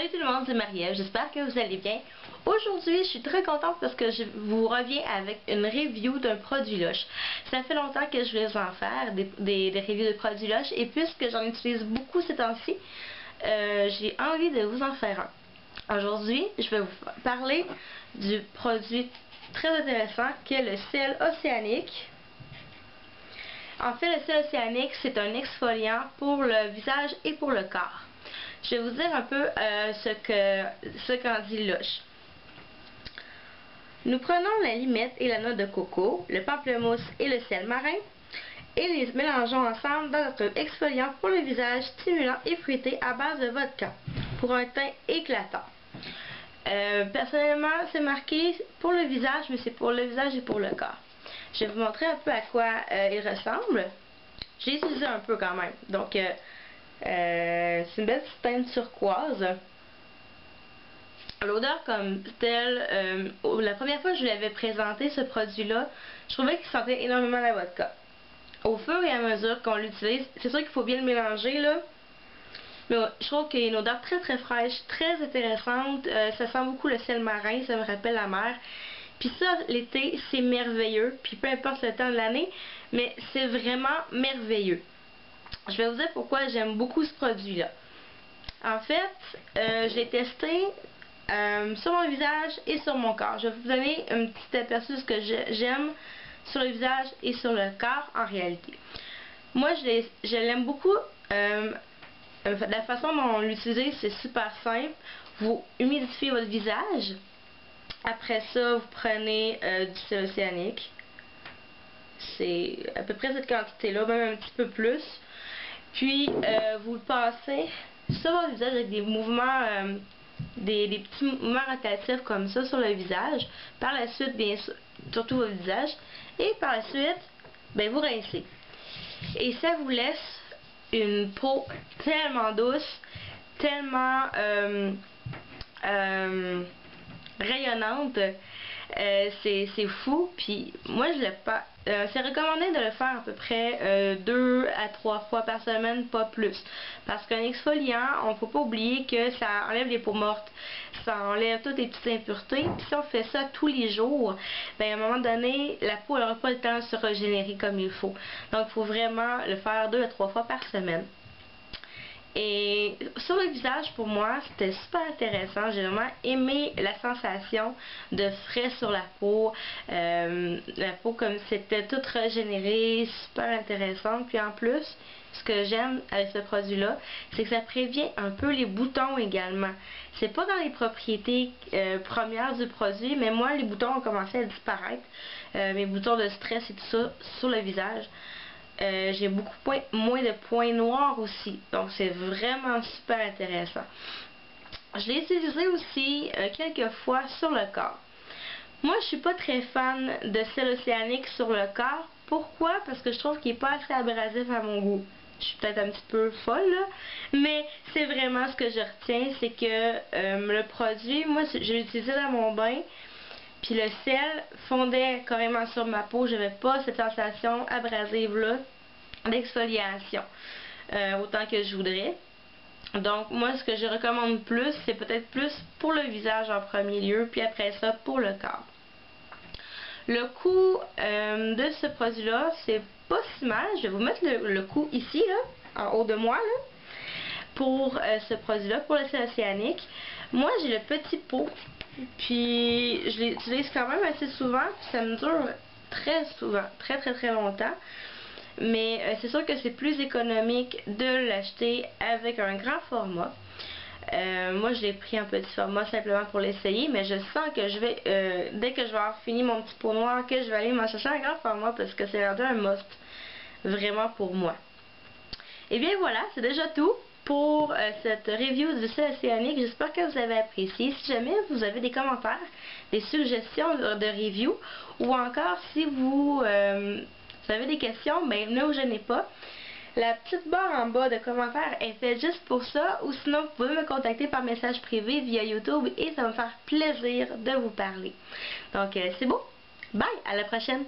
Salut tout le monde, c'est Marie-Ève, j'espère que vous allez bien. Aujourd'hui, je suis très contente parce que je vous reviens avec une review d'un produit Lush. Ça fait longtemps que je voulais en faire, des reviews de produits Lush, et puisque j'en utilise beaucoup ces temps-ci, j'ai envie de vous en faire un. Aujourd'hui, je vais vous parler du produit très intéressant qui est le sel océanique. En fait, le sel océanique, c'est un exfoliant pour le visage et pour le corps. Je vais vous dire un peu ce qu'en dit Lush. Nous prenons la limette et la noix de coco, le pamplemousse et le sel marin et les mélangeons ensemble dans notre exfoliant pour le visage stimulant et fruité à base de vodka pour un teint éclatant. Personnellement, c'est marqué pour le visage, mais c'est pour le visage et pour le corps. Je vais vous montrer un peu à quoi il ressemble. J'ai utilisé un peu quand même. Donc, c'est une belle petite teinte turquoise. L'odeur comme telle, la première fois que je l'avais présenté ce produit-là, je trouvais qu'il sentait énormément la vodka. Au fur et à mesure qu'on l'utilise, c'est sûr qu'il faut bien le mélanger là. Mais ouais, je trouve qu'il y a une odeur très très fraîche, très intéressante. Ça sent beaucoup le sel marin, ça me rappelle la mer. Puis ça, l'été, c'est merveilleux. Puis peu importe le temps de l'année, mais c'est vraiment merveilleux. Je vais vous dire pourquoi j'aime beaucoup ce produit-là. En fait, je l'ai testé sur mon visage et sur mon corps. Je vais vous donner un petit aperçu de ce que j'aime sur le visage et sur le corps en réalité. Moi, je l'aime beaucoup. La façon dont l'utiliser, c'est super simple. Vous humidifiez votre visage. Après ça, vous prenez du sel océanique. C'est à peu près cette quantité-là, même un petit peu plus. Puis, vous le passez sur votre visage avec des mouvements, des petits mouvements rotatifs comme ça sur le visage. Par la suite, bien sûr, surtout votre visage. Et par la suite, ben, vous rincez. Et ça vous laisse une peau tellement douce, tellement rayonnante. C'est fou. Puis moi je l'ai pas. C'est recommandé de le faire à peu près 2 à 3 fois par semaine, pas plus. Parce qu'un exfoliant, on ne faut pas oublier que ça enlève les peaux mortes. Ça enlève toutes les petites impuretés. Puis si on fait ça tous les jours, ben, à un moment donné, la peau n'aura pas le temps de se régénérer comme il faut. Donc il faut vraiment le faire 2 à 3 fois par semaine. Et sur le visage, pour moi, c'était super intéressant. J'ai vraiment aimé la sensation de frais sur la peau. La peau comme c'était toute régénérée, super intéressante. Puis en plus, ce que j'aime avec ce produit-là, c'est que ça prévient un peu les boutons également. C'est pas dans les propriétés premières du produit, mais moi, les boutons ont commencé à disparaître. Mes boutons de stress et tout ça sur le visage. J'ai beaucoup moins de points noirs aussi. Donc, c'est vraiment super intéressant. Je l'ai utilisé aussi quelques fois sur le corps. Moi, je suis pas très fan de sel océanique sur le corps. Pourquoi? Parce que je trouve qu'il n'est pas assez abrasif à mon goût. Je suis peut-être un petit peu folle, là. Mais c'est vraiment ce que je retiens. C'est que le produit, moi, je l'ai utilisé dans mon bain. Puis le sel fondait carrément sur ma peau. Je n'avais pas cette sensation abrasive-là d'exfoliation autant que je voudrais. Donc moi, ce que je recommande plus, c'est peut-être plus pour le visage en premier lieu, puis après ça pour le corps. Le coût de ce produit-là, c'est pas si mal. Je vais vous mettre le coût ici, là, en haut de moi, là, pour ce produit-là, pour le sel océanique. Moi, j'ai le petit pot. Puis je l'utilise quand même assez souvent, puis ça me dure très souvent, très très très longtemps. Mais c'est sûr que c'est plus économique de l'acheter avec un grand format. Moi je l'ai pris en petit format simplement pour l'essayer, mais je sens que je vais, dès que je vais avoir fini mon petit pot noir, que je vais aller m'en chercher un grand format parce que c'est rendu un must vraiment pour moi. Et bien voilà, c'est déjà tout pour cette review du sel océanique. J'espère que vous avez apprécié. Si jamais vous avez des commentaires, des suggestions de review, ou encore si vous avez des questions, ben ne vous gênez pas. La petite barre en bas de commentaires est faite juste pour ça, ou sinon vous pouvez me contacter par message privé via YouTube et ça va me faire plaisir de vous parler. Donc c'est beau. Bye, à la prochaine.